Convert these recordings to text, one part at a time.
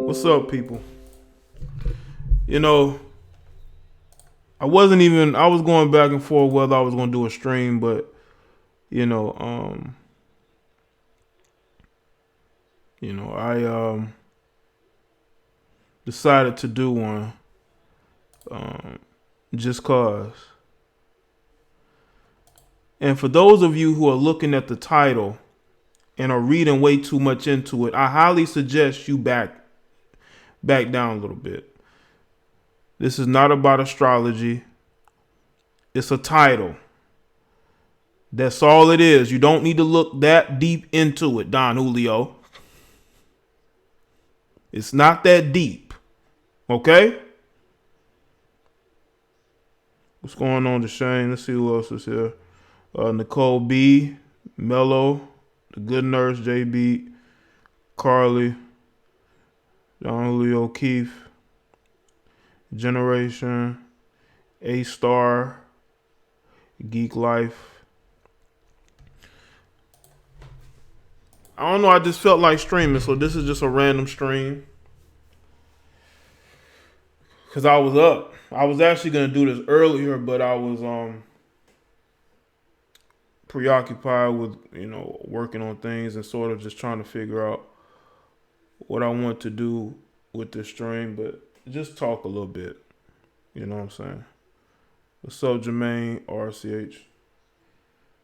What's up, people? You know, I was going back and forth whether I was going to do a stream, but, I decided to do one, just cause. And for those of you who are looking at the title and are reading way too much into it, I highly suggest you back down a little bit. This is not about astrology. It's a title. That's all it is. You don't need to look that deep into it, Don Julio. It's not that deep. Okay? What's going on, Shane? Let's see who else is here. Nicole B, Mello, The Good Nurse, JB, Carly, John Julio Keefe, Generation, A-Star, Geek Life. I don't know, I just felt like streaming, so this is just a random stream. Because I was up. I was actually going to do this earlier, but I was preoccupied with, working on things and sort of just trying to figure out what I want to do with this stream, but just talk a little bit. You know what I'm saying? What's up, Jermaine, RCH?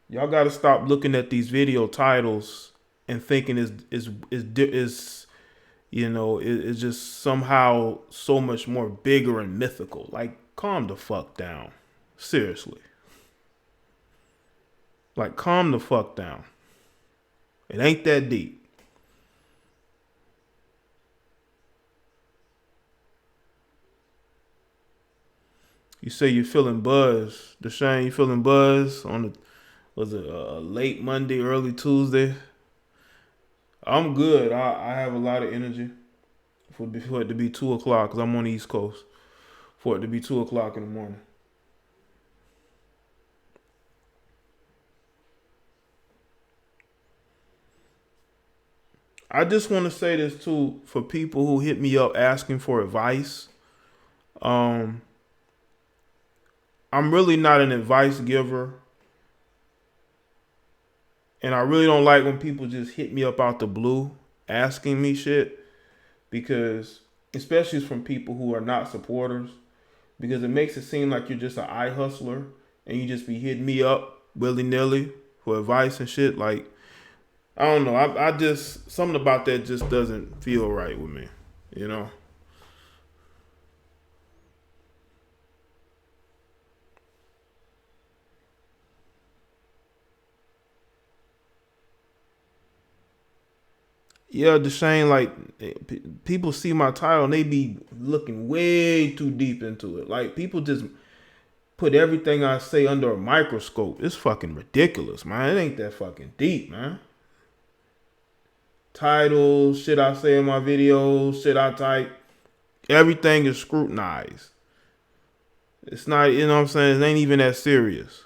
Y'all got to stop looking at these video titles and thinking is just somehow so much more bigger and mythical. Like, calm the fuck down. Seriously. Like, calm the fuck down. It ain't that deep. You say you're feeling buzz. Deshane, you feeling buzz on a late Monday, early Tuesday? I'm good. I have a lot of energy for it to be 2 o'clock because I'm on the East Coast. For it to be 2 o'clock in the morning. I just want to say this too for people who hit me up asking for advice. I'm really not an advice giver. And I really don't like when people just hit me up out the blue asking me shit. Because, especially from people who are not supporters. Because it makes it seem like you're just an eye hustler. And you just be hitting me up willy-nilly for advice and shit. Like, I don't know. I just something about that just doesn't feel right with me. You know. Yeah, Deshane, like people see my title and they be looking way too deep into it. Like people just put everything I say under a microscope. It's fucking ridiculous, man. It ain't that fucking deep, man. Titles, shit I say in my videos, shit I type, everything is scrutinized. It's not, you know what I'm saying? It ain't even that serious.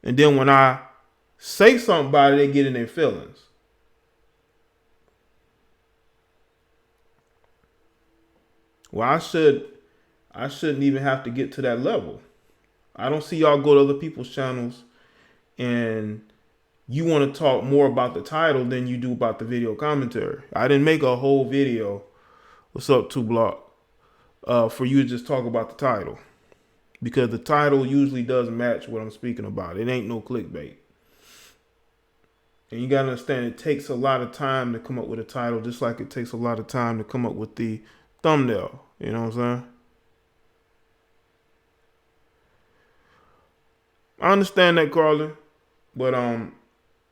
And then when I say something about it, they get in their feelings. Well, I shouldn't even have to get to that level. I don't see y'all go to other people's channels and you want to talk more about the title than you do about the video commentary. I didn't make a whole video, what's up, 2Block, for you to just talk about the title. Because the title usually does match what I'm speaking about. It ain't no clickbait. And you gotta understand, it takes a lot of time to come up with a title, just like it takes a lot of time to come up with the thumbnail. You know what I'm saying? I understand that, Carlin, but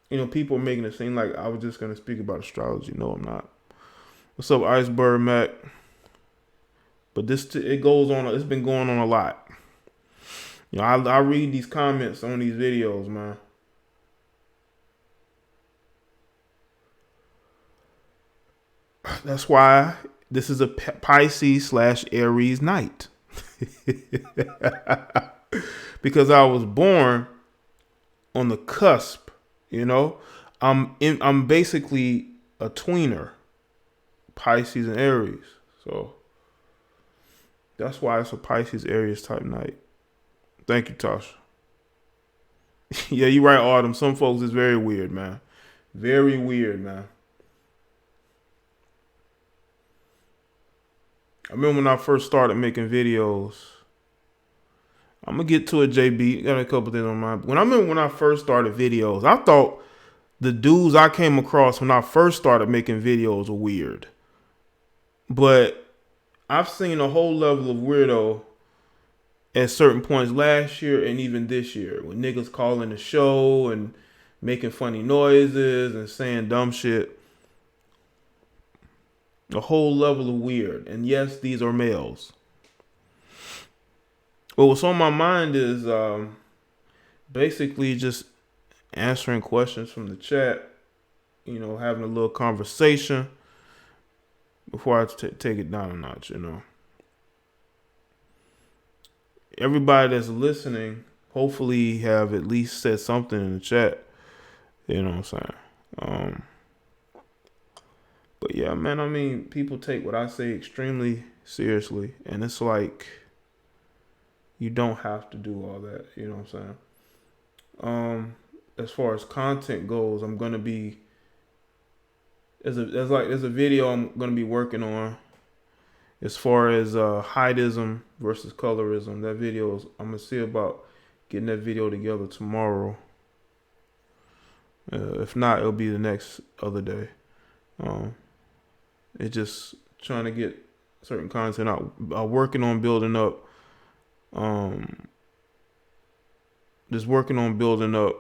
you know, people are making it seem like I was just gonna speak about astrology. No, I'm not. What's up, Iceberg Mac? But it goes on. It's been going on a lot. You know, I read these comments on these videos, man. That's why this is a Pisces / Aries night. Because I was born on the cusp, you know. I'm basically a tweener, Pisces and Aries. So that's why it's a Pisces Aries type night. Thank you, Tasha. Yeah, you're right, Autumn. Some folks is very weird, man. Very weird, man. I remember when I first started making videos. I'm gonna get to it, JB. Got a couple things on my mind. When I first started videos, I thought the dudes I came across when I first started making videos were weird. But I've seen a whole level of weirdo at certain points last year and even this year, when niggas calling the show and making funny noises and saying dumb shit. A whole level of weird. And yes, these are males. But what's on my mind is basically just answering questions from the chat, you know, having a little conversation before I take it down a notch, you know. Everybody that's listening, hopefully have at least said something in the chat, you know what I'm saying. But yeah, man, I mean, people take what I say extremely seriously, and it's like, you don't have to do all that, you know what I'm saying? As far as content goes, I'm gonna be there's a video I'm gonna be working on as far as heighdism versus colorism. That video I'm gonna see about getting that video together tomorrow. If not, it'll be the next other day. It's just trying to get certain content out. I'm working on building up. Just working on building up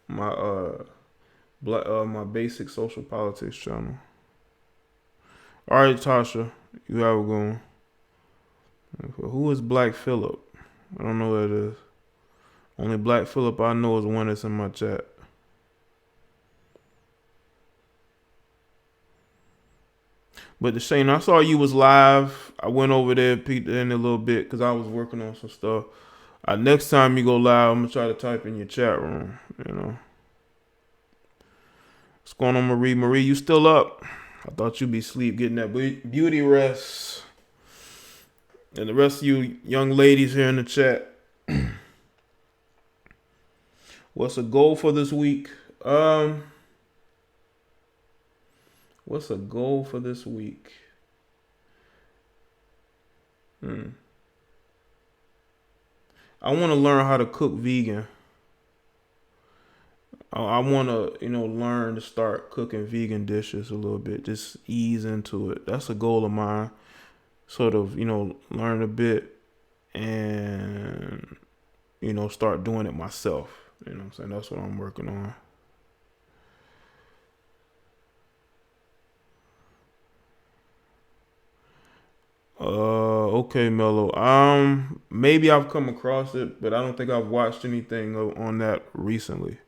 my my basic social politics channel. All right, Tasha, you have a good one. Who is Black Phillip? I don't know who that is. Only Black Phillip I know is one that's in my chat. But the Shane, I saw you was live. I went over there, peeked in a little bit because I was working on some stuff. Next time you go live, I'm gonna try to type in your chat room. You know, what's going on, Marie? Marie, you still up? I thought you'd be asleep getting that beauty rest. And the rest of you young ladies here in the chat, what's a goal for this week? What's a goal for this week? I want to learn how to cook vegan. I want to, learn to start cooking vegan dishes a little bit. Just ease into it. That's a goal of mine. Sort of, learn a bit and, start doing it myself. You know what I'm saying? That's what I'm working on. Okay, Mello. Maybe I've come across it, but I don't think I've watched anything on that recently.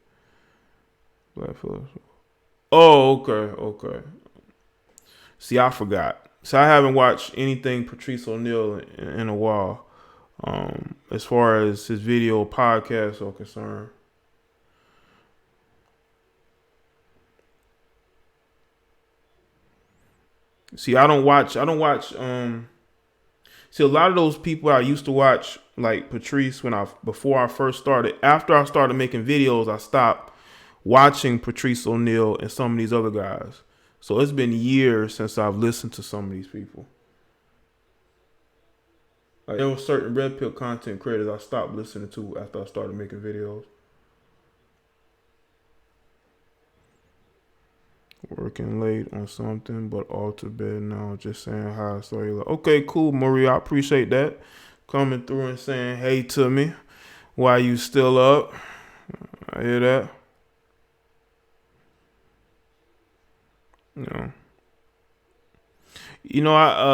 Black Phillips. Oh, okay. See, I forgot. So I haven't watched anything Patrice O'Neal in a while. As far as his video podcasts are concerned. See, I don't watch. See, a lot of those people I used to watch, like Patrice, before I first started. After I started making videos, I stopped watching Patrice O'Neal and some of these other guys. So it's been years since I've listened to some of these people. Like, there were certain red pill content creators I stopped listening to after I started making videos. Working late on something, but all to bed now. Just saying hi. So okay, cool, Maria. I appreciate that. Coming through and saying hey to me while you still up. I hear that.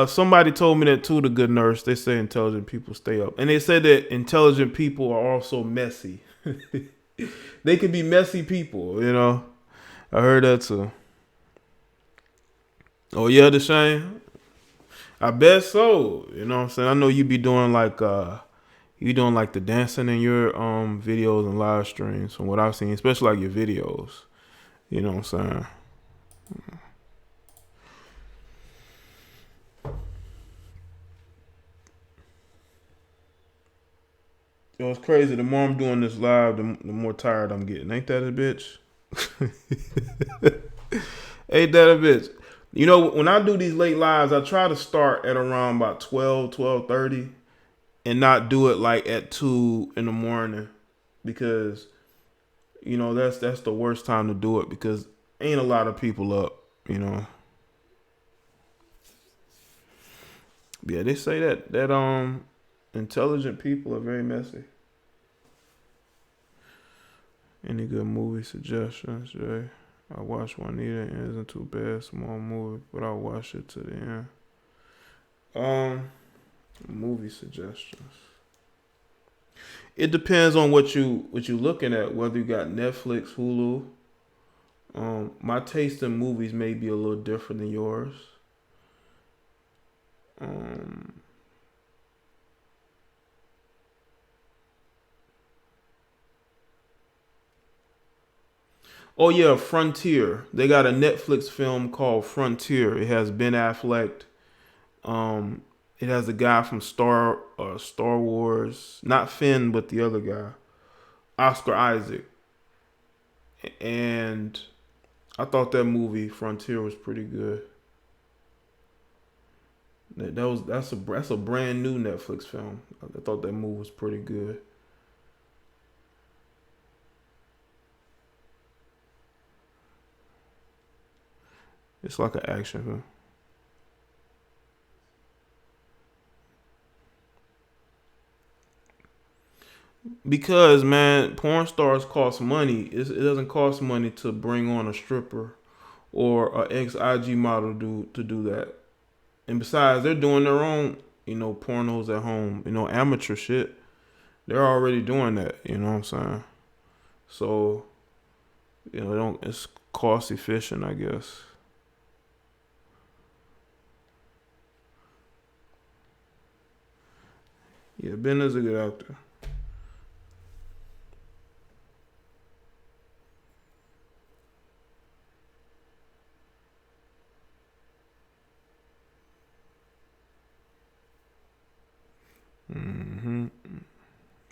Somebody told me that too, the good nurse. They say intelligent people stay up. And they said that intelligent people are also messy. They could be messy people, I heard that too. Oh yeah, the shame. I bet so. You know what I'm saying? I know you be doing like you doing like the dancing in your videos and live streams from what I've seen, especially like your videos. You know what I'm saying? It's crazy. The more I'm doing this live, the more tired I'm getting. Ain't that a bitch? Ain't that a bitch? When I do these late lives, I try to start at around about 12:30 and not do it like at 2 in the morning because, that's the worst time to do it because ain't a lot of people up, Yeah, they say that intelligent people are very messy. Any good movie suggestions, Jay? I watched Juanita and it isn't too bad. Small movie, but I'll watch it to the end. Movie suggestions. It depends on what you looking at. Whether you got Netflix, Hulu. My taste in movies may be a little different than yours. Oh yeah, Frontier. They got a Netflix film called Frontier. It has Ben Affleck. It has a guy from Star Wars, not Finn, but the other guy, Oscar Isaac. And I thought that movie Frontier was pretty good. That's a brand new Netflix film. I thought that movie was pretty good. It's like an action film. Because, man, porn stars cost money. It doesn't cost money to bring on a stripper or an ex IG model to do that. And besides, they're doing their own, pornos at home, amateur shit. They're already doing that. You know what I'm saying? So, it's cost efficient, I guess. Yeah, Ben is a good actor.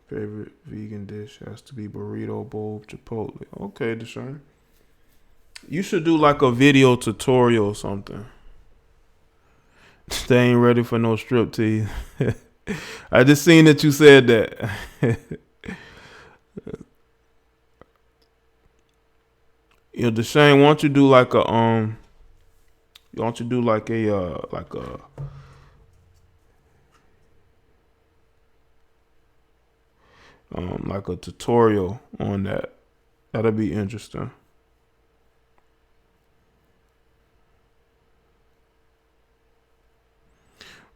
Favorite vegan dish has to be burrito bowl chipotle. Okay, Deshaun. You should do like a video tutorial or something. They ain't ready for no strip tease. I just seen that you said that. You know, Deshane, why don't you do like a like a tutorial on that. That'll be interesting.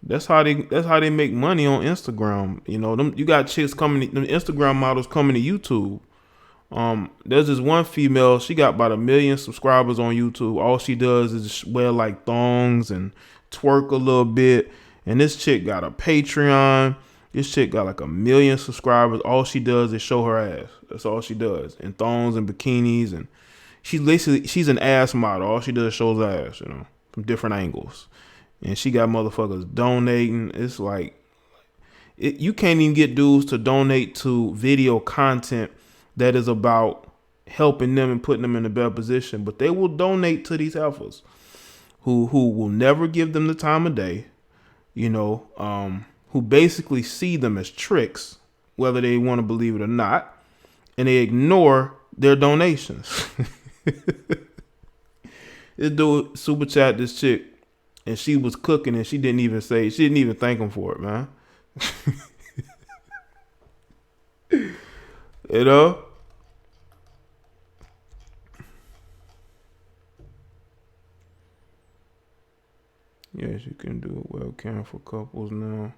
That's how they make money on Instagram. You know, you got chicks coming, them Instagram models coming to YouTube. There's this one female, she got about 1 million subscribers on YouTube. All she does is wear like thongs and twerk a little bit. And this chick got a Patreon. This chick got like 1 million subscribers. All she does is show her ass. That's all she does. And thongs and bikinis, and she's an ass model. All she does is shows her ass, you know, from different angles. And she got motherfuckers donating. It's like you can't even get dudes to donate to video content that is about helping them and putting them in a better position, but they will donate to these heifers who will never give them the time of day, you know, who basically see them as tricks, whether they want to believe it or not, and they ignore their donations. This dude super chat this chick, and she was cooking, and she didn't even thank him for it, man. You know? Yes, you can do a webcam for couples now.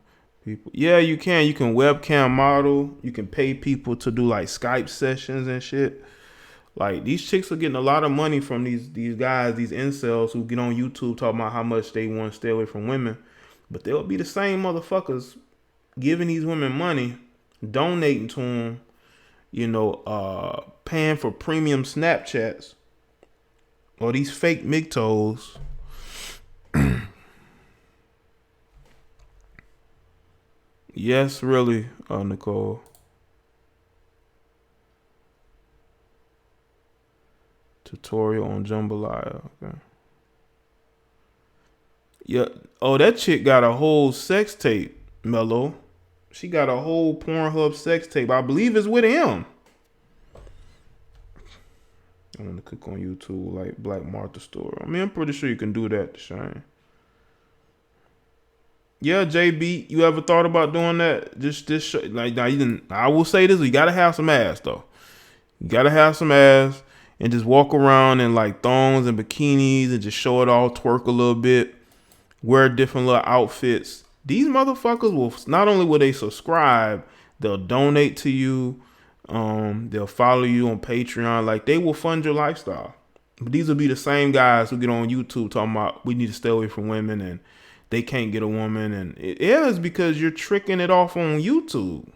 People, yeah, you can. You can webcam model. You can pay people to do like Skype sessions and shit. Like, these chicks are getting a lot of money from these guys, these incels who get on YouTube talking about how much they want to stay away from women. But they'll be the same motherfuckers giving these women money, donating to them, you know, paying for premium Snapchats or these fake MGTOWs. Yes, really, Nicole. Tutorial on jambalaya. Okay. Yeah. Oh, that chick got a whole sex tape, Mello. She got a whole Pornhub sex tape. I believe it's with him. I'm gonna click on YouTube like Black Martha Store. I mean, I'm pretty sure you can do that, Shane. Yeah, JB, you ever thought about doing that? Just like now, you didn't. I will say this: you gotta have some ass, though. You gotta have some ass. And just walk around in like thongs and bikinis and just show it all, twerk a little bit, wear different little outfits. These motherfuckers will, not only will they subscribe, they'll donate to you. They'll follow you on Patreon. Like, they will fund your lifestyle. But these will be the same guys who get on YouTube talking about we need to stay away from women and they can't get a woman. And it is because you're tricking it off on YouTube.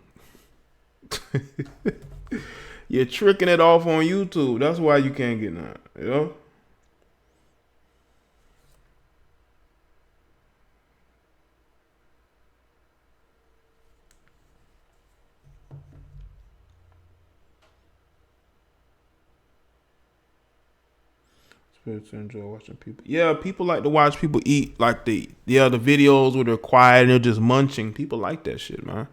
You're tricking it off on YouTube. That's why you can't get none. You know? Spirits enjoy watching people. Yeah, people like to watch people eat. Like the videos where they're quiet and they're just munching. People like that shit, man.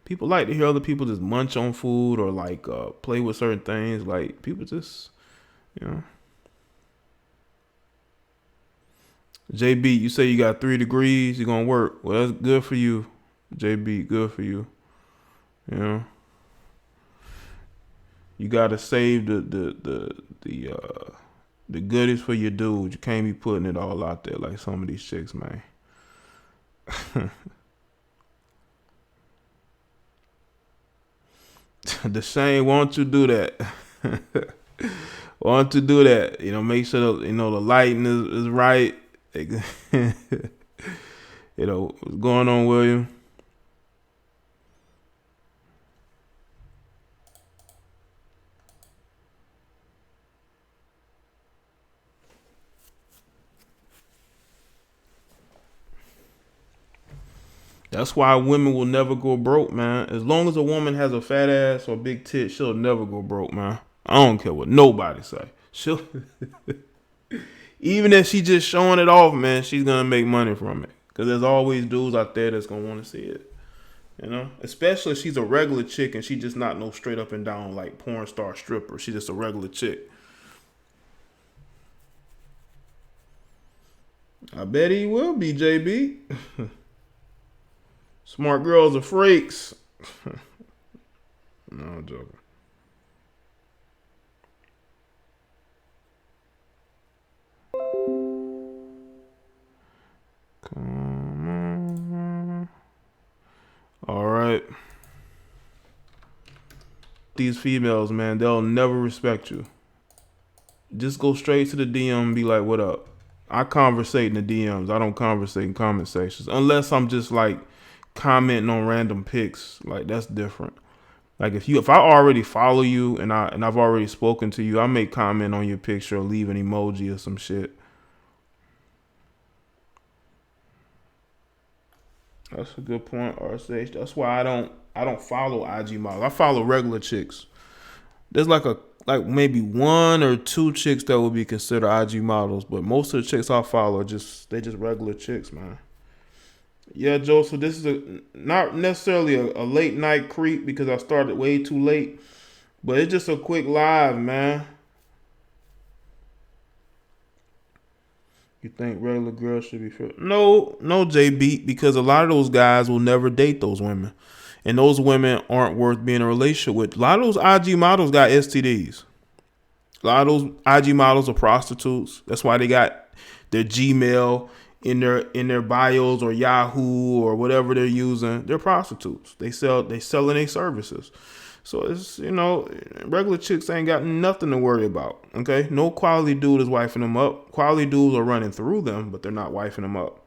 People like to hear other people just munch on food or like play with certain things. Like, people just, you know. JB, you say you got 3 degrees, you're gonna work. Well, that's good for you, JB. Good for you. You know. You gotta save the goodies for your dude. You can't be putting it all out there like some of these chicks, man. The Shane, why don't you do that? Why don't you do that? You know, make sure the lighting is right. You know, what's going on, William? That's why women will never go broke, man. As long as a woman has a fat ass or big tit, she'll never go broke, man. I don't care what nobody say. She'll even if she just showing it off, man, she's gonna make money from it. Cause there's always dudes out there that's gonna want to see it. You know, especially if she's a regular chick and she just not no straight up and down like porn star stripper. She just a regular chick. I bet he will be, JB. Smart girls are freaks. No, I'm joking. Come on. All right. These females, man, they'll never respect you. Just go straight to the DM and be like, what up? I conversate in the DMs. I don't conversate in comment sections. Unless I'm just like commenting on random pics. Like that's different. Like if I already follow you and I've already spoken to you, I may comment on your picture or leave an emoji or some shit. That's a good point, RSH. That's why I don't follow IG models. I follow regular chicks. There's like maybe one or two chicks that would be considered IG models, but most of the chicks I follow they just regular chicks, man. Yeah, Joe. So this is not necessarily a late night creep because I started way too late, but it's just a quick live, man. You think regular girls should be fair? No, JB, because a lot of those guys will never date those women. And those women aren't worth being in a relationship with. A lot of those IG models got STDs. A lot of those IG models are prostitutes. That's why they got their Gmail in their bios or Yahoo or whatever they're using. They're prostitutes. They selling their services. So it's, regular chicks ain't got nothing to worry about. Okay, no quality dude is wifing them up. Quality dudes are running through them, but they're not wifing them up.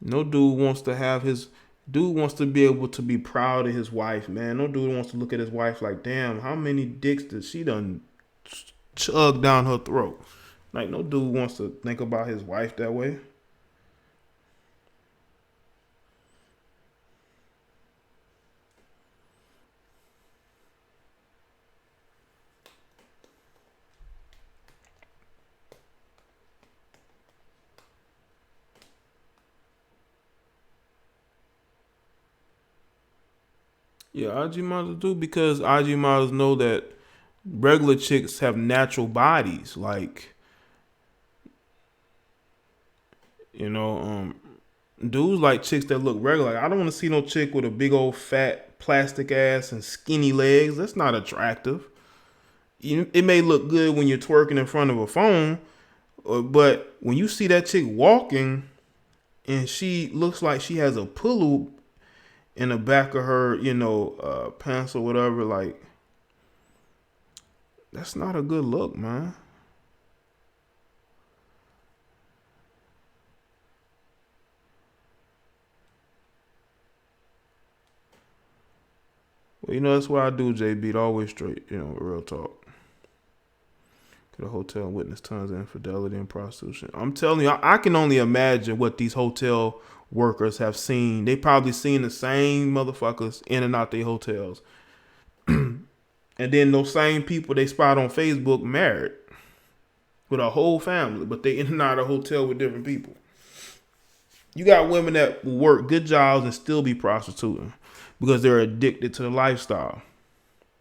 No dude wants to be able to be proud of his wife, man. No dude wants to look at his wife like, damn, how many dicks did she done chug down her throat? Like, no dude wants to think about his wife that way. Yeah, IG models do because IG models know that regular chicks have natural bodies. Like, dudes like chicks that look regular. Like, I don't want to see no chick with a big old fat plastic ass and skinny legs. That's not attractive. It may look good when you're twerking in front of a phone, but when you see that chick walking and she looks like she has a pillow in the back of her, pants or whatever, like, that's not a good look, man. Well, that's what I do, JB. Always straight, real talk. Get a hotel and witness tons of infidelity and prostitution. I'm telling you, I can only imagine what these hotel workers have seen. They probably seen the same motherfuckers in and out their hotels. And then those same people they spot on Facebook married with a whole family, but they in and out of a hotel with different people. You got women that will work good jobs and still be prostituting because they're addicted to the lifestyle.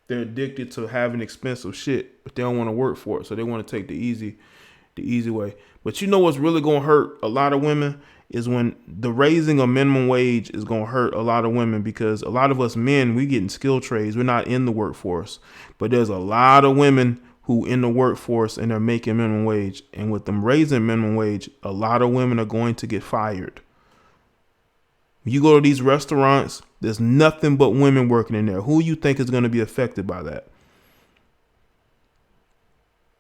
They're addicted to having expensive shit, but they don't want to work for it, so they want to take the easy way. But you know what's really gonna hurt a lot of women is when the raising of minimum wage is gonna hurt a lot of women, because a lot of us men, we get in skill trades, we're not in the workforce. But there's a lot of women who in the workforce and they're making minimum wage, and with them raising minimum wage, a lot of women are going to get fired. When you go to these restaurants, there's nothing but women working in there. Who you think is going to be affected by that?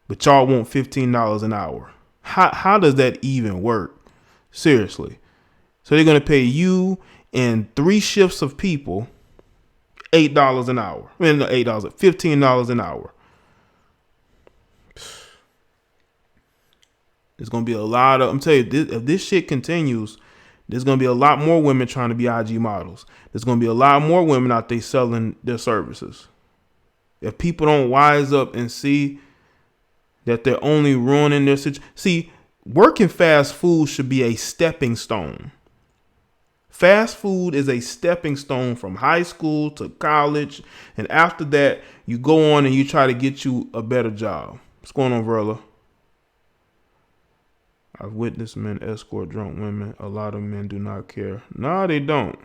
But y'all want $15 an hour. How does that even work? Seriously. So they're going to pay you and 3 shifts of people $8 an hour. I mean, no, $8, $15 an hour. There's going to be a lot of, I'm telling you, if this shit continues, there's going to be a lot more women trying to be IG models. There's going to be a lot more women out there selling their services. If people don't wise up and see that they're only ruining their situation. See, working fast food should be a stepping stone. Fast food is a stepping stone from high school to college. And after that, you go on and you try to get you a better job. What's going on, Verla? I've witnessed men escort drunk women. A lot of men do not care. Nah, they don't.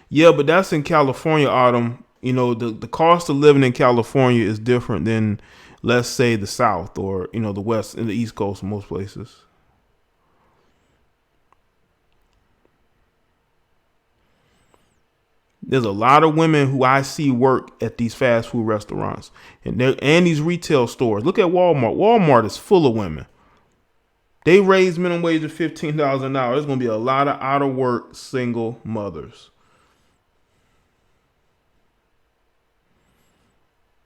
Yeah, but that's in California, Autumn. You know, the cost of living in California is different than, let's say, the South or, you know, the West and the East Coast in most places. There's a lot of women who I see work at these fast food restaurants and these retail stores. Look at Walmart. Walmart is full of women. They raise minimum wage to $15 an hour. There's going to be a lot of out of work single mothers.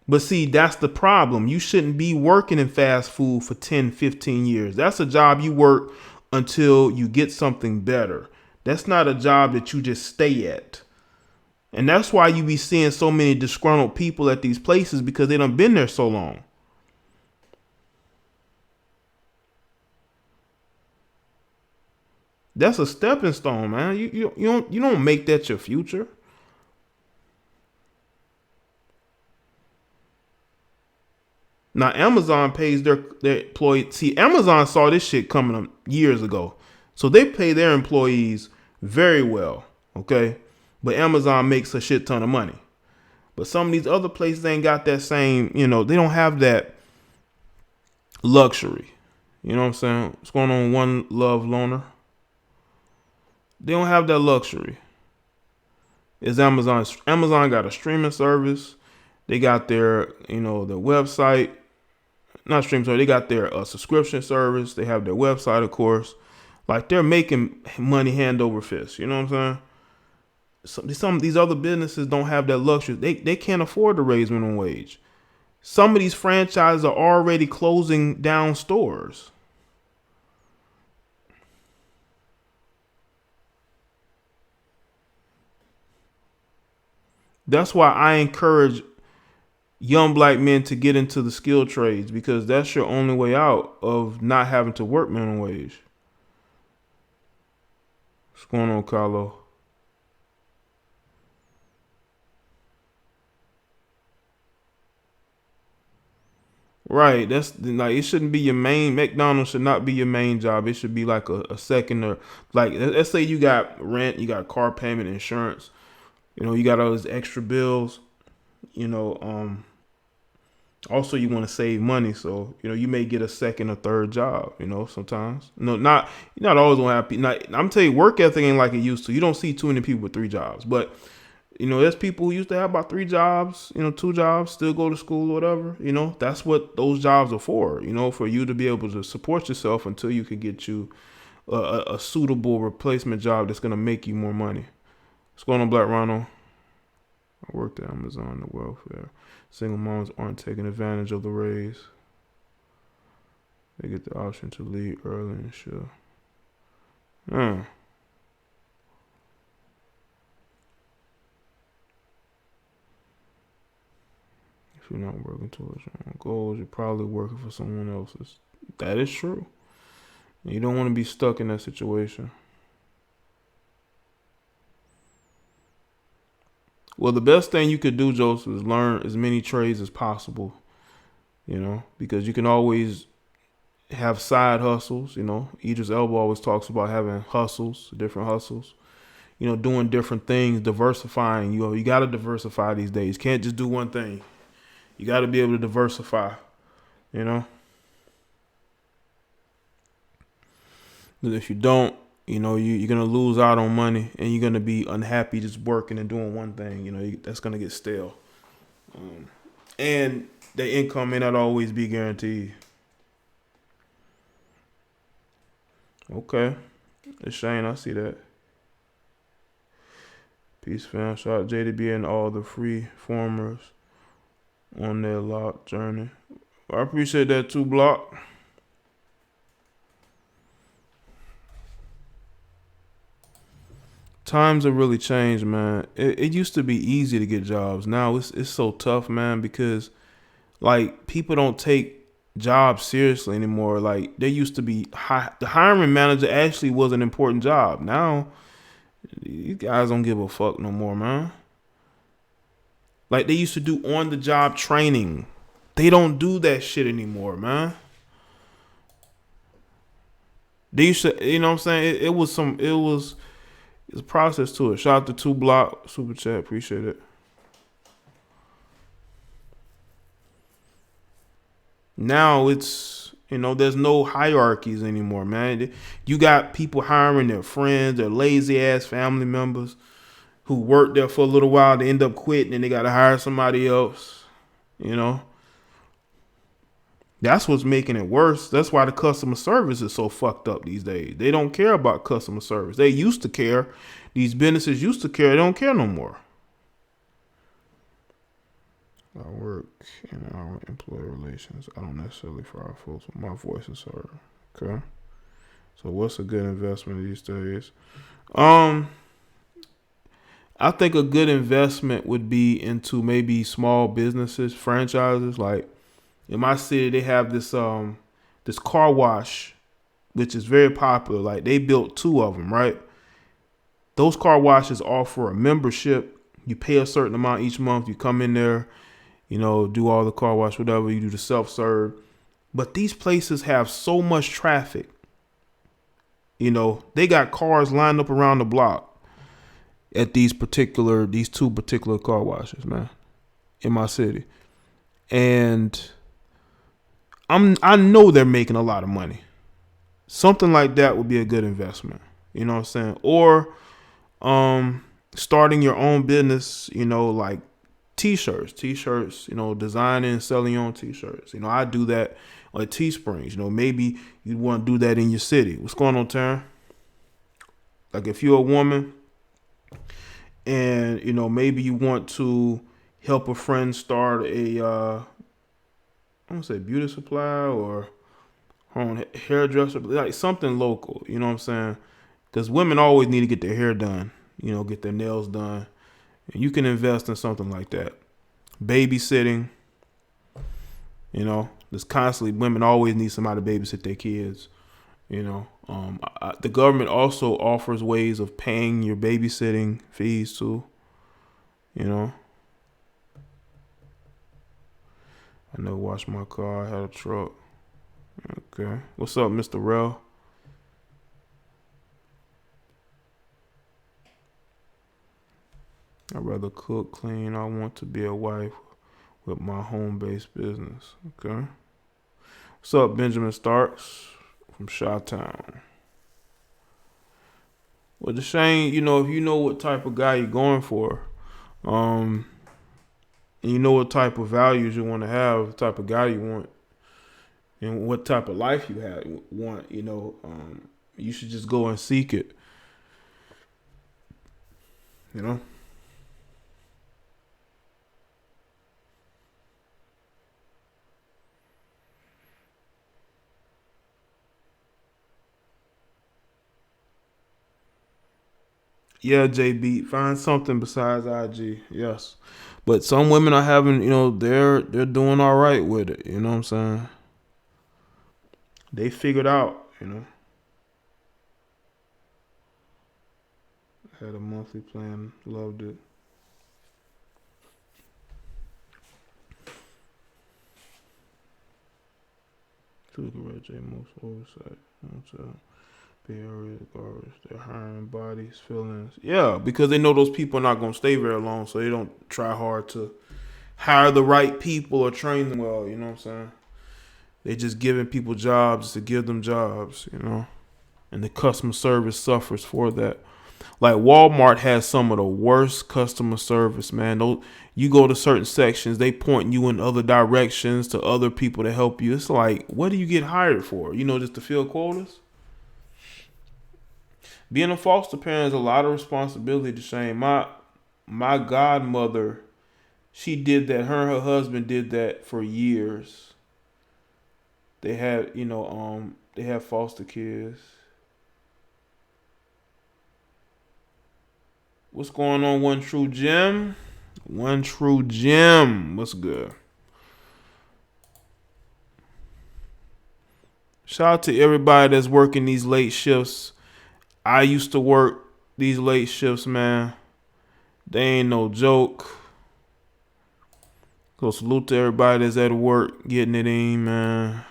But see, that's the problem. You shouldn't be working in fast food for 10, 15 years. That's a job you work until you get something better. That's not a job that you just stay at. And that's why you be seeing so many disgruntled people at these places, because they done been there so long. That's a stepping stone, man. You don't make that your future. Now Amazon pays their employees. See, Amazon saw this shit coming up years ago, so they pay their employees very well. Okay. But Amazon makes a shit ton of money. But some of these other places ain't got that same, you know, they don't have that luxury. You know what I'm saying? What's going on, One Love Loner? They don't have that luxury. It's Amazon. Amazon got a streaming service. They got their, you know, their website. Not streaming service. They got their subscription service. They have their website, of course. Like, they're making money hand over fist. You know what I'm saying? Some of these other businesses don't have that luxury. They can't afford to raise minimum wage. Some of these franchises are already closing down stores. That's why I encourage young black men to get into the skilled trades, because that's your only way out of not having to work minimum wage. What's going on, Carlo? Right, that's like, it shouldn't be your main. McDonald's should not be your main job. It should be like a second, or like, let's say you got rent, you got car payment, insurance. You know, you got all those extra bills. You know, also you want to save money, so you know you may get a second or third job. You know, sometimes you're not always gonna have. I'm telling you, work ethic ain't like it used to. You don't see too many people with 3 jobs, but you know, there's people who used to have about 3 jobs, you know, 2 jobs, still go to school or whatever. You know, that's what those jobs are for, you know, for you to be able to support yourself until you can get you a suitable replacement job that's going to make you more money. What's going on, Black Rhino? I worked at Amazon, the welfare. Single moms aren't taking advantage of the raise. They get the option to leave early and sure. You're not working towards your own goals, you're probably working for someone else's. That is true. You don't want to be stuck in that situation. Well, the best thing you could do, Joseph, is learn as many trades as possible. You know, because you can always have side hustles. You know, Idris Elba always talks about having hustles, different hustles. You know, doing different things, diversifying. You know, you got to diversify these days. Can't just do one thing. You got to be able to diversify, you know. If you don't, you know, you're going to lose out on money, and you're going to be unhappy just working and doing one thing. You know, that's going to get stale. And the income may not always be guaranteed. Okay. It's Shane. I see that. Peace, fam. Shout out JDB and all the free formers on their lock journey. I appreciate that too, Block. Times have really changed, man. It used to be easy to get jobs. Now it's so tough, man, because like people don't take jobs seriously anymore. Like there used to be the hiring manager actually was an important job. Now these guys don't give a fuck no more, man. Like they used to do on the job training. They don't do that shit anymore, man. They used to, you know what I'm saying? It was a process to it. Shout out to 2 Block Super Chat, appreciate it. Now it's, there's no hierarchies anymore, man. You got people hiring their friends, their lazy ass family members who worked there for a little while. They end up quitting and they got to hire somebody else. That's what's making it worse. That's why the customer service is so fucked up these days. They don't care about customer service. They used to care. These businesses used to care. They don't care no more. I work in our employee relations. I don't necessarily fire folks, but my voice is heard. Okay. So what's a good investment these days? I think a good investment would be into maybe small businesses, franchises. Like in my city, they have this car wash, which is very popular. Like they built 2 of them, right? Those car washes offer a membership. You pay a certain amount each month. You come in there, do all the car wash, whatever. You do the self-serve. But these places have so much traffic. They got cars lined up around the block at these 2 particular car washes, man, in my city. And I know they're making a lot of money. Something like that would be a good investment. You know what I'm saying? Or starting your own business, like t-shirts, designing and selling your own t-shirts. I do that on Teesprings. Maybe you'd want to do that in your city. What's going on, Taryn? Like if you're a woman and, maybe you want to help a friend start a, I don't say beauty supply or hairdresser, like something local. You know what I'm saying? Because women always need to get their hair done, get their nails done. And you can invest in something like that. Babysitting, there's constantly, women always need somebody to babysit their kids. The government also offers ways of paying your babysitting fees too. I know, wash my car, I had a truck. Okay. What's up, Mr. Rel? I'd rather cook, clean. I want to be a wife with my home-based business. Okay. What's up, Benjamin Starks from Chi-Town? Well, the Shane, if you know what type of guy you're going for, and you know what type of values you want to have, the type of guy you want, and what type of life you want, you should just go and seek it. Yeah, JB, find something besides IG. Yes, but some women are having, they're doing all right with it. You know what I'm saying? They figured out. Had a monthly plan, loved it. Truly correct, J. Most oversight. Aries, garbage. They're hiring bodies, feelings. Yeah, because they know those people are not going to stay very long, so they don't try hard to hire the right people or train them well. You know what I'm saying? They just giving people jobs to give them jobs. And the customer service suffers for that. Like Walmart has some of the worst customer service, man. You go to certain sections, they point you in other directions to other people to help you. It's like, what do you get hired for? Just to fill quotas? Being a foster parent is a lot of responsibility to Shane. My godmother, she did that. Her and her husband did that for years. They had, they have foster kids. What's going on, One True Gem? One True Gem. What's good? Shout out to everybody that's working these late shifts. I used to work these late shifts, man. They ain't no joke. So salute to everybody that's at work getting it in, man.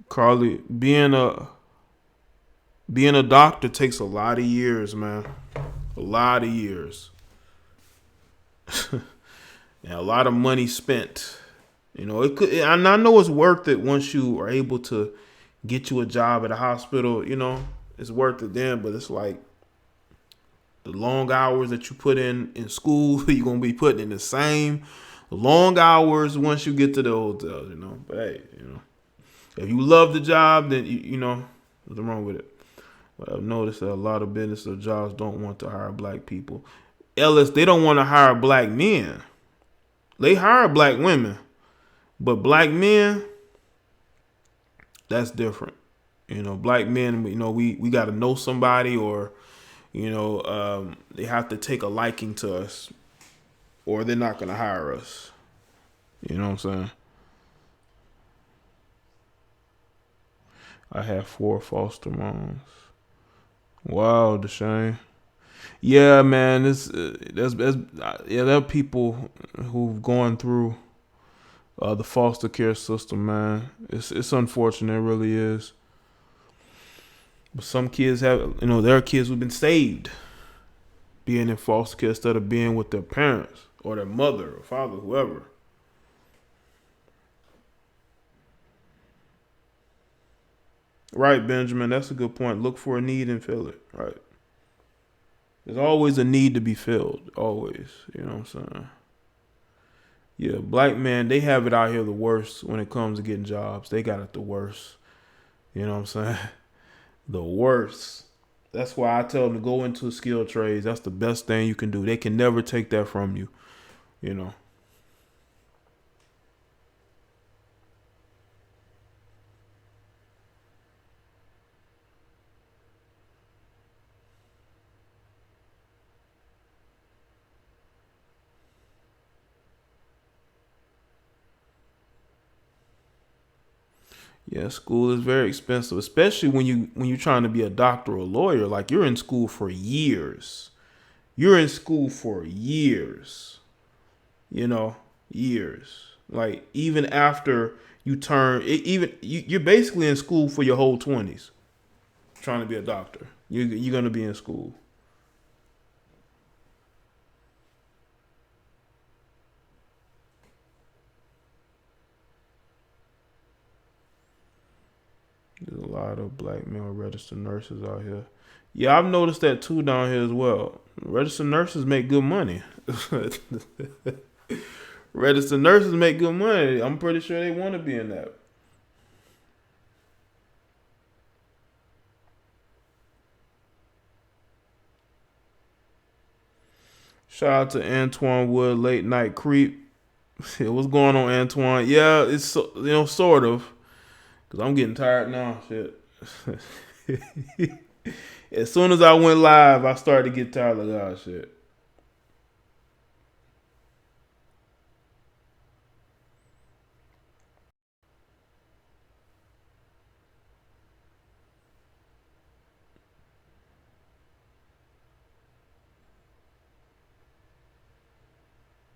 Carly, being a doctor takes a lot of years, man. A lot of years. And a lot of money spent. You know, it could, and I know it's worth it once you are able to get you a job at a hospital. You know, it's worth it then. But it's like the long hours that you put in school, you're gonna be putting in the same long hours once you get to the hotels. You know, but hey, you know, if you love the job, then you know, nothing wrong with it. But I've noticed that a lot of business or jobs don't want to hire black people. Ellis, they don't want to hire black men. They hire black women, but black men, that's different. You know, black men, you know, we got to know somebody, or, you know, they have to take a liking to us, or they're not going to hire us. You know what I'm saying? I have 4 foster moms. Wow, Deshane. Yeah, man, there are people who've gone through the foster care system, man. It's unfortunate, it really is. But some kids have, you know, there are kids who've been saved being in foster care instead of being with their parents or their mother or father, whoever. Right, Benjamin, that's a good point. Look for a need and fill it. Right. There's always a need to be filled. Always. You know what I'm saying? Yeah, black men, they have it out here the worst when it comes to getting jobs. They got it the worst. You know what I'm saying? The worst. That's why I tell them to go into skilled trades. That's the best thing you can do. They can never take that from you. You know. Yeah, school is very expensive, especially when you're trying to be a doctor or a lawyer. Like, you're in school for years. You're in school for years. You know, years. Like, even after you turn, you're basically in school for your whole 20s trying to be a doctor. You're gonna be in school. There's a lot of black male registered nurses out here. Yeah, I've noticed that too down here as well. Registered nurses make good money. Registered nurses make good money. I'm pretty sure they want to be in that. Shout out to Antoine Wood, late night creep. What's going on, Antoine? Yeah, it's, you know, sort of, cause I'm getting tired now. Shit. As soon as I went live, I started to get tired. Like, oh shit.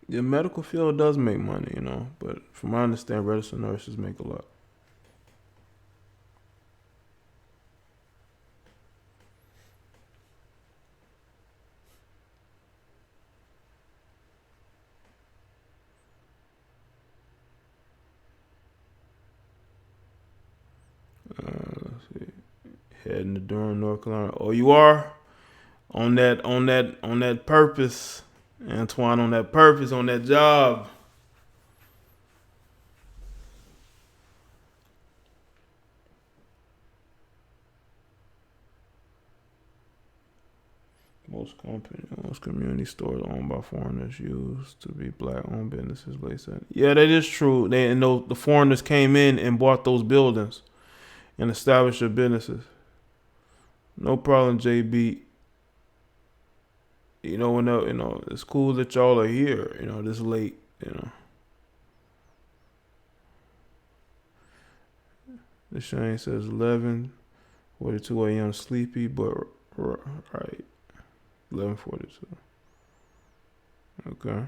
The medical field does make money, you know, but from my understanding, registered nurses make a lot. Let's see. Heading to Durham, North Carolina. Oh, you are on that purpose, Antoine. On that purpose, on that job. Most community stores owned by foreigners used to be black-owned businesses. Late 70s. Yeah, that is true. The foreigners came in and bought those buildings and established their businesses. No problem, JB. It's cool that y'all are here. This late. The Shane says 11:42 a.m. sleepy, but right. 11:42. Okay.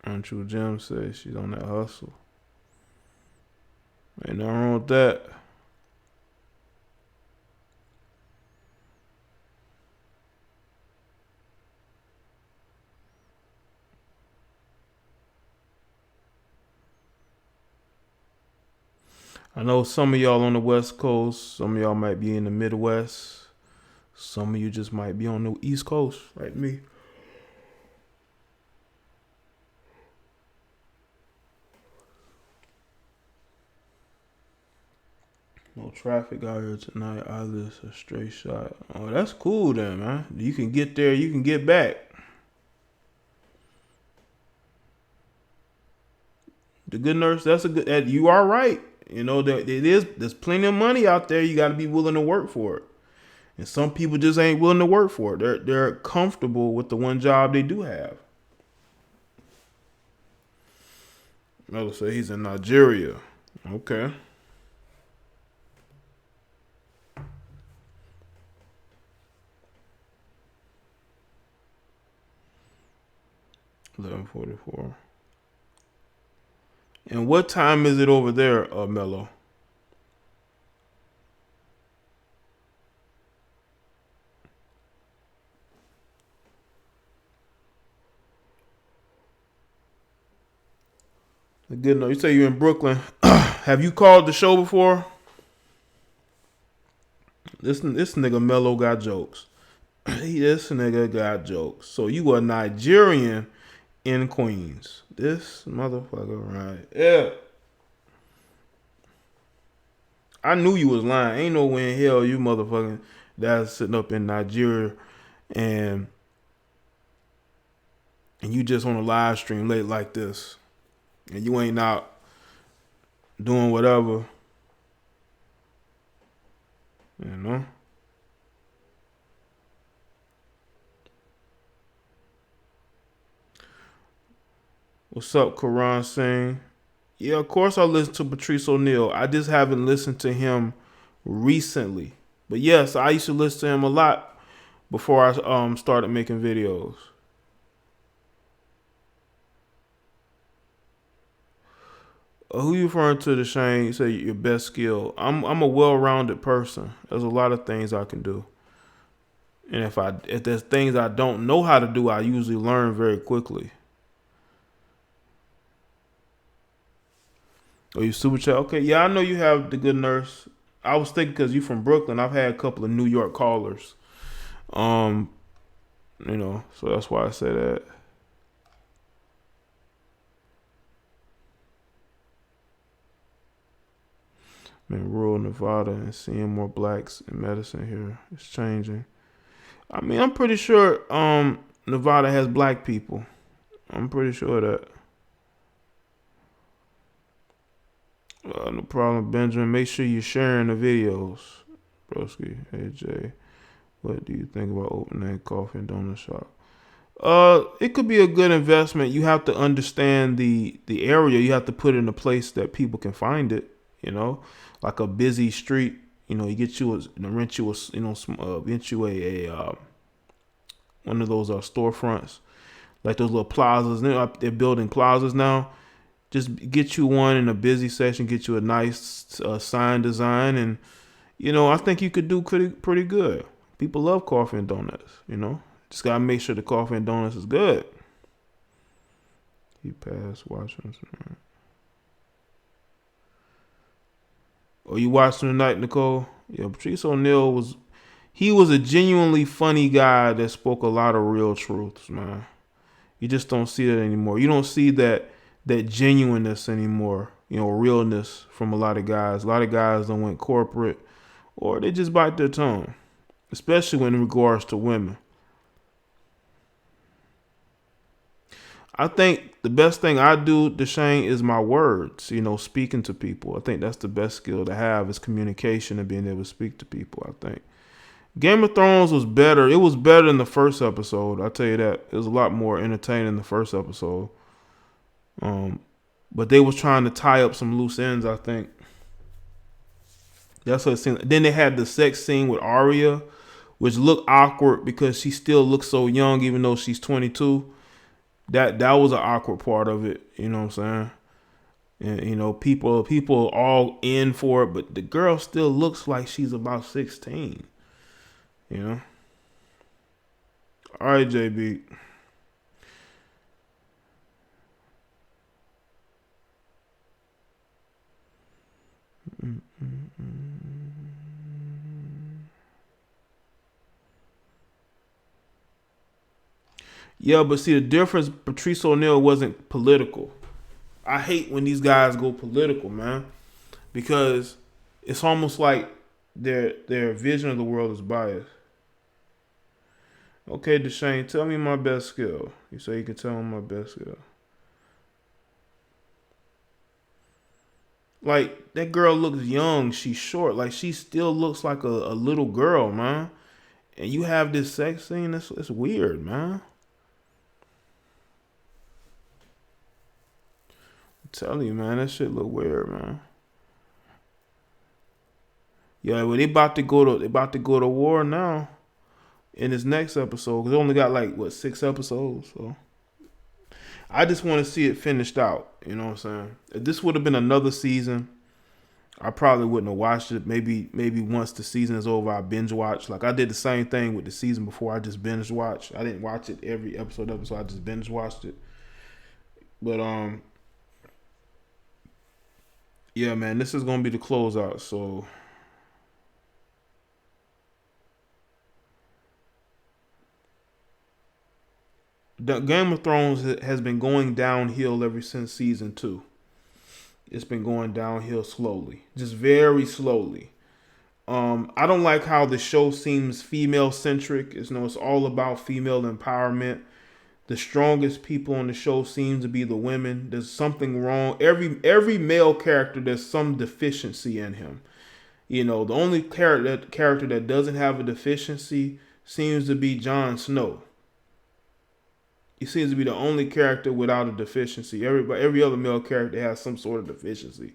Untrue Jim says she's on that hustle. Ain't nothing wrong with that. I know some of y'all on the West Coast, some of y'all might be in the Midwest, some of you just might be on the East Coast, like me. No traffic out here tonight. Either it's a straight shot. Oh, that's cool then, man. You can get there, you can get back. The good nurse, you are right. There's plenty of money out there. You got to be willing to work for it. And some people just ain't willing to work for it. They're comfortable with the one job they do have. Melo say he's in Nigeria. Okay. $11:44. And what time is it over there, Mello? Good enough. You say you're in Brooklyn. Have you called the show before? This nigga Mello got jokes. This nigga got jokes. So you are Nigerian in Queens. This motherfucker, right? Yeah. I knew you was lying. Ain't no way in hell you motherfucking that's sitting up in Nigeria and you just on a live stream late like this. And you ain't out doing whatever. What's up, Karan Singh? Yeah, of course I listen to Patrice O'Neal. I just haven't listened to him recently. But yes, I used to listen to him a lot before I started making videos. Who you referring to, the Shane? You say your best skill. I'm a well-rounded person. There's a lot of things I can do. And if there's things I don't know how to do, I usually learn very quickly. Oh, you super chat? Okay, yeah, I know you have the good nurse. I was thinking because you from Brooklyn. I've had a couple of New York callers. So that's why I say that. I'm in rural Nevada and seeing more blacks in medicine here. It's changing. I mean, I'm pretty sure Nevada has black people. I'm pretty sure that. No problem, Benjamin. Make sure you're sharing the videos. Broski, hey Jay, what do you think about opening a coffee and donut shop? It could be a good investment. You have to understand the area. You have to put it in a place that people can find it. Like a busy street. You get you rent you a one of those storefronts, like those little plazas. They're building plazas now. Just get you one in a busy section, get you a nice sign design, and I think you could do pretty good. People love coffee and donuts, Just gotta make sure the coffee and donuts is good. He passed watching. Oh, you watched him tonight, Nicole? Yeah, Patrice O'Neal was a genuinely funny guy that spoke a lot of real truths, man. You just don't see that anymore. You don't see that genuineness anymore, realness from a lot of guys. A lot of guys don't went corporate or they just bite their tongue, especially when in regards to women. I think the best thing I do, Deshane, is my words. Speaking to people. I think that's the best skill to have is communication and being able to speak to people. I think Game of Thrones was better. It was better than the first episode. I'll tell you that. It was a lot more entertaining in the first episode. But they was trying to tie up some loose ends, I think. That's what it seemed. Then they had the sex scene with Arya, which looked awkward because she still looks so young, even though she's 22. That was an awkward part of it. You know what I'm saying? And people are all in for it, but the girl still looks like she's about 16. All right, JB. Yeah, but see the difference. Patrice O'Neal wasn't political. I hate when these guys go political, man, because it's almost like their vision of the world is biased. Okay, Deshane, tell me my best skill. You say you can tell me my best skill. Like, that girl looks young. She's short. Like, she still looks like a little girl, man. And you have this sex scene. It's weird, man. I'm telling you, man, that shit look weird, man. Yeah, well, they about to go to war now in this next episode. Cause they only got like 6 episodes. So I just want to see it finished out. You know what I'm saying? If this would have been another season, I probably wouldn't have watched it. Maybe once the season is over, I binge watch. Like I did the same thing with the season before. I just binge watched. I didn't watch it every episode. I just binge watched it. But yeah, man, this is gonna be the closeout. So the Game of Thrones has been going downhill ever since season 2. It's been going downhill slowly, just very slowly. I don't like how the show seems female centric. It's all about female empowerment. The strongest people on the show seem to be the women. There's something wrong. Every male character, there's some deficiency in him. The only character that doesn't have a deficiency seems to be Jon Snow. He seems to be the only character without a deficiency. Every other male character has some sort of deficiency.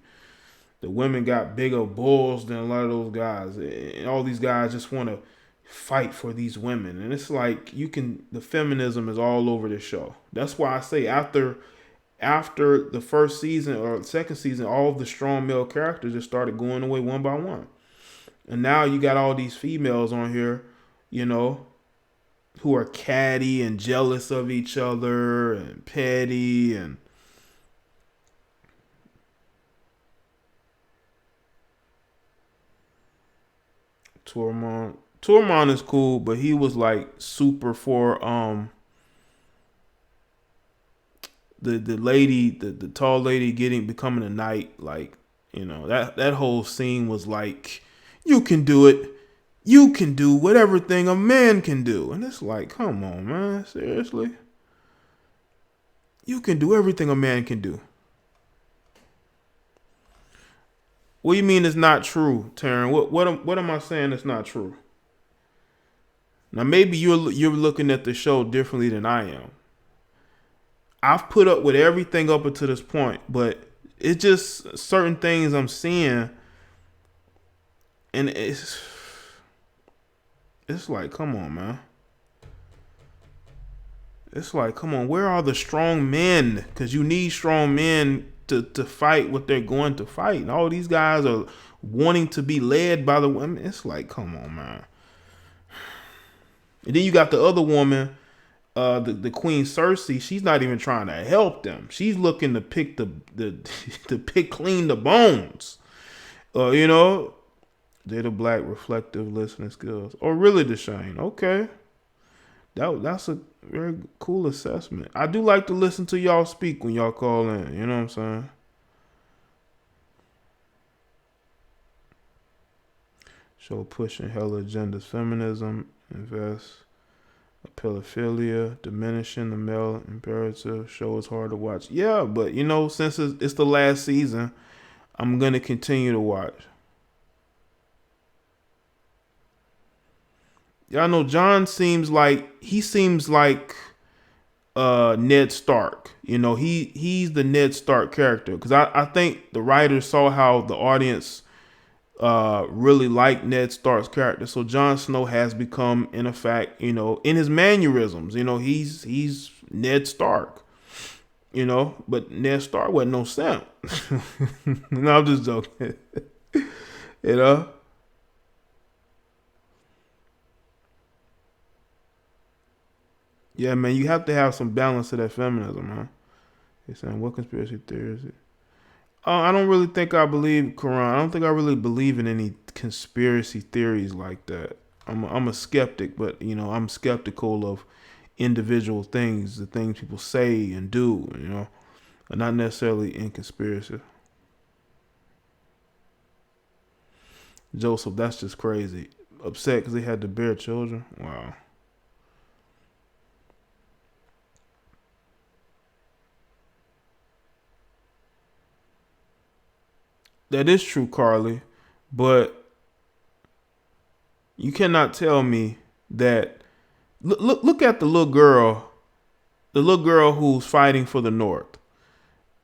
The women got bigger balls than a lot of those guys, and all these guys just want to fight for these women. And it's like the feminism is all over the show. That's why I say after the first season or the second season, all of the strong male characters just started going away one by one, and now you got all these females on here, who are catty and jealous of each other and petty and Tormund is cool, but he was like super for the lady, the tall lady becoming a knight. Like, that whole scene was like, you can do it. You can do whatever thing a man can do. And it's like, come on, man. Seriously? You can do everything a man can do. What do you mean it's not true, Taryn? What am I saying that's not true? Now maybe you're looking at the show differently than I am. I've put up with everything up until this point, but it's just certain things I'm seeing, and it's like, come on, man. It's like, come on, where are the strong men? Because you need strong men to fight what they're going to fight. And all these guys are wanting to be led by the women. It's like, come on, man. And then you got the other woman, the Queen Cersei. She's not even trying to help them. She's looking to pick to pick clean the bones. They're the black reflective listening skills. Oh, really, Deshane? Okay. That's a very cool assessment. I do like to listen to y'all speak when y'all call in. You know what I'm saying? Show pushing hella agendas, feminism, invest. pedophilia, diminishing the male imperative. Show is hard to watch. Yeah, but since it's the last season, I'm gonna continue to watch. Y'all know John seems like Ned Stark. He's the Ned Stark character because I think the writers saw how the audience really liked Ned Stark's character. So Jon Snow has become, in effect, in his mannerisms, he's Ned Stark. But Ned Stark wasn't no simp. No, I'm just joking. you know. Yeah, man, you have to have some balance to that feminism, man. They're saying, what conspiracy theory is it? I don't really think I believe Quran. I don't think I really believe in any conspiracy theories like that. I'm a skeptic, but I'm skeptical of individual things, the things people say and do, but not necessarily in conspiracy. Joseph, that's just crazy. Upset because they had to bear children. Wow. That is true, Carly, but you cannot tell me that. Look at the little girl who's fighting for the North,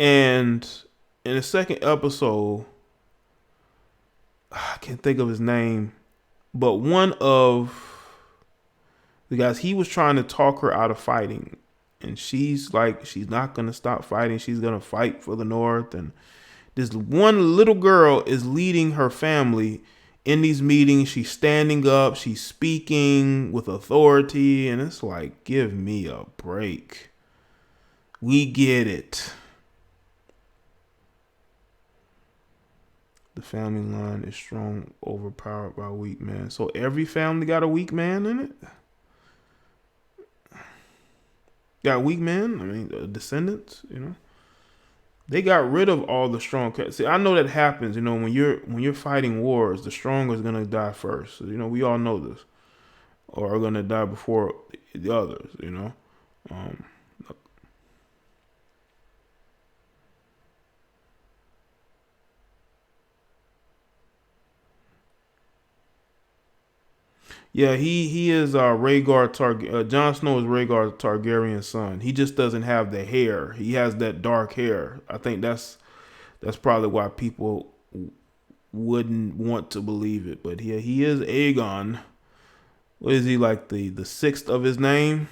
and in the second episode, I can't think of his name, but one of the guys, he was trying to talk her out of fighting, and she's like, she's not gonna stop fighting. She's gonna fight for the North, and this one little girl is leading her family in these meetings. She's standing up, she's speaking with authority, and it's like, give me a break. We get it. The family line is strong, overpowered by weak men. So every family got a weak man in it? Got weak men? I mean, descendants, They got rid of all the strong cats. See, I know that happens, when you're fighting wars, the strong is gonna die first. So, we all know this. Or are gonna die before the others, Um, Yeah, he is Rhaegar Jon Snow is Rhaegar Targaryen's son. He just doesn't have the hair. He has that dark hair. I think that's probably why people wouldn't want to believe it. But yeah, he is Aegon. What is he, like the sixth of his name?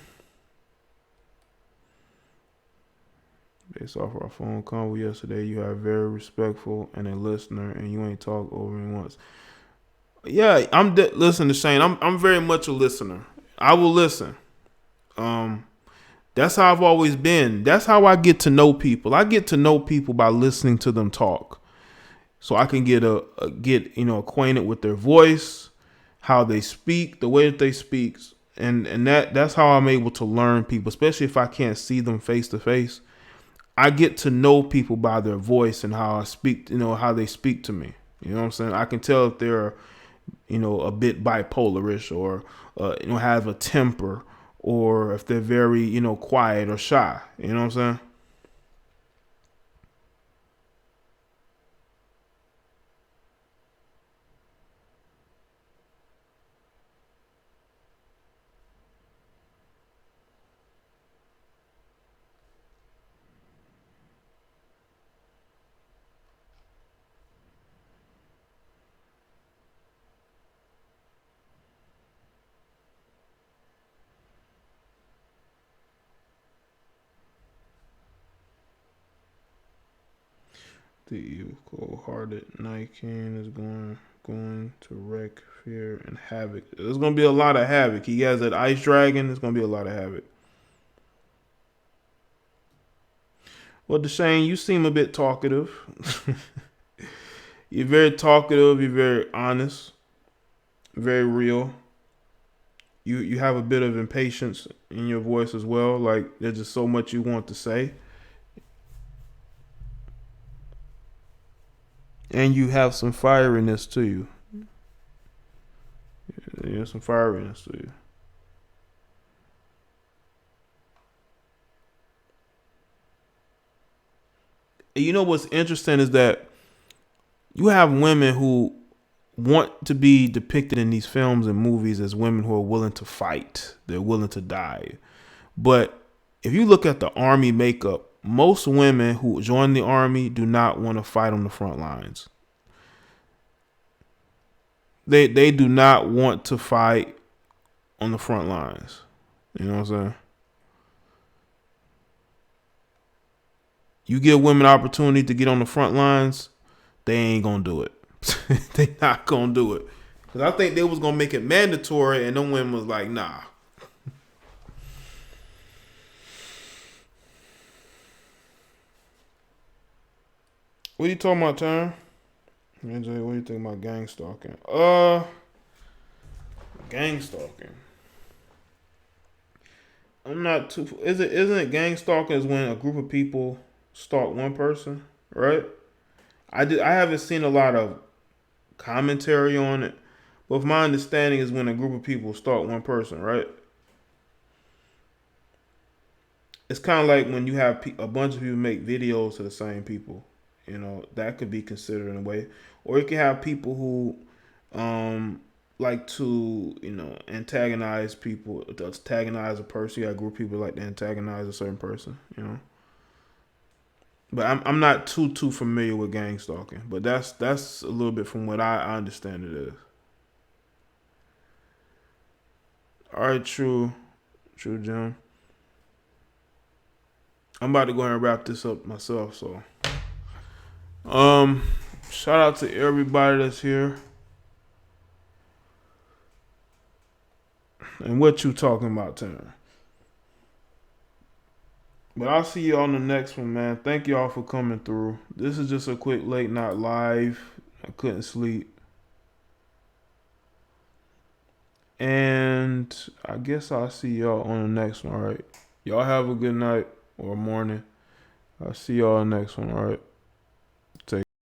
Based off our phone convo yesterday, you are very respectful and a listener, and you ain't talk over me once. Yeah, listen to Shane. I'm very much a listener. I will listen. That's how I've always been. That's how I get to know people. I get to know people by listening to them talk, so I can get acquainted with their voice, how they speak, the way that they speak, and that's how I'm able to learn people. Especially if I can't see them face to face, I get to know people by their voice and how I speak. How they speak to me. You know what I'm saying? I can tell if they're a bit bipolarish or have a temper, or if they're very quiet or shy. You know what I'm saying? The evil, cold-hearted Night King is going to wreak fear and havoc. There's gonna be a lot of havoc. He has that ice dragon. There's gonna be a lot of havoc. Well, Deshane, you seem a bit talkative. You're very talkative. You're very honest. Very real. You have a bit of impatience in your voice as well. Like there's just so much you want to say, and you have some fieriness to you. Yeah, some fieriness to you. And you know what's interesting is that you have women who want to be depicted in these films and movies as women who are willing to fight. They're willing to die. But if you look at the army makeup, most women who join the army do not want to fight on the front lines. They do not want to fight on the front lines. You know what I'm saying? You give women opportunity to get on the front lines, they ain't gonna do it. They not gonna do it. Cause I think they was gonna make it mandatory, and them women was like, nah. What are you talking about, Tom? Man, Jay, what do you think about gang stalking? Gang stalking. I'm not too. Isn't it gang stalking is when a group of people stalk one person, right? I haven't seen a lot of commentary on it, but my understanding is when a group of people stalk one person, right? It's kind of like when you have a bunch of people make videos to the same people. You know, that could be considered in a way. Or you can have people who like to, antagonize people, to antagonize a person. You got a group of people like to antagonize a certain person, But I'm not too familiar with gang stalking. But that's a little bit from what I understand it is. All right, true, Jim. I'm about to go ahead and wrap this up myself, so shout out to everybody that's here. And what you talking about, Tanner? But I'll see you on the next one, man. Thank y'all for coming through. This is just a quick late night live. I couldn't sleep. And I guess I'll see y'all on the next one, all right? Y'all have a good night or morning. I'll see y'all on the next one, all right?